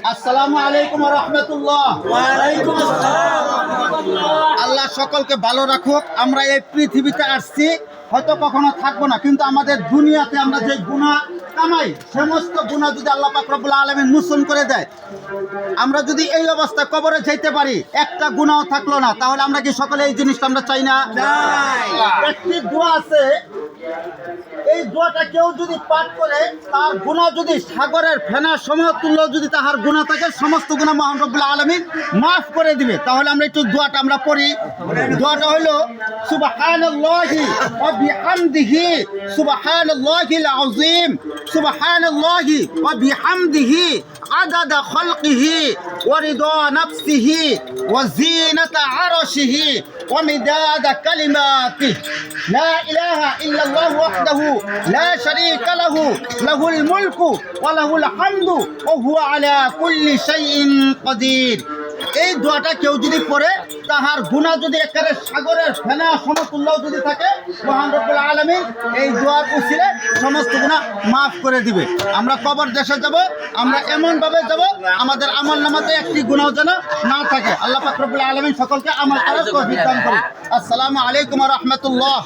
আসসালামু আলাইকুম ওয়া রাহমাতুল্লাহ। ওয়া আলাইকুম আসসালাম। আল্লাহ সকলকে ভালো রাখুক। আমরা এই পৃথিবীতে আসছি, হয়তো কখনো থাকবো না, কিন্তু আমাদের দুনিয়াতে আমরা যে গুনাহ কামাই, সমস্ত গুনাহ যদি আল্লাহ পাক রব্বুল আলামিন মোচন করে দেয়, আমরা যদি এই অবস্থায় কবরে যেতে পারি, একটা গুনাহ থাকলো না, তাহলে আমরা কি সকলে এই জিনিসটা আমরা চাই না? একটি দোয়া আছে, এই দোয়াটা কেউ যদি পাঠ করে, তার গুনাহ যদি সাগরের ফেনার সমতুল্য যদি তাহার গুনাহ থাকে, সমস্ত গুনাহ মহান রব্বুল আলামিন মাফ করে দিবে। তাহলে আমরা একটু দোয়াটা আমরা পড়ি। দোয়াটা হলো সুবহানাল্লাহি ওয়া বিহামদিহি সুবহানাল্লাহিল আযীম সুবহানাল্লাহি ওয়া বিহামদিহি আদাদা খালকিহি ওয়া রিদা নাফসিহি ওয়া জিনাতা আরশিহি ওয়া মিদাদা কালিমাতিহি লা ইলাহা ইল্লাল্লাহু ওয়াহদাহু লা শারীকা লাহু লাহুল মুলকু ওয়া লাহুল হামদু ওয়া হুয়া আলা কুল্লি শাইইন কাদির। এই দোয়াটা কেউ যদি পড়ে, তাহার গুনাহ যদি একেবারে সাগরের ফেনা সমতুল্য যদি থাকে, মহান রব্বুল আলামিন এই দোয়ার উসিলে সমস্ত গুনাহ মাফ করে দিবে। আমরা কবর দেশে যাব, আমরা এমনভাবে যাব আমাদের আমল নামাতে একটি গুনাহ যেন না থাকে। আল্লাহ পাক রব্বুল আলামিন সকলকে আমল করার তৌফিক দান করুন। আসসালামু আলাইকুম ওয়া রাহমাতুল্লাহ।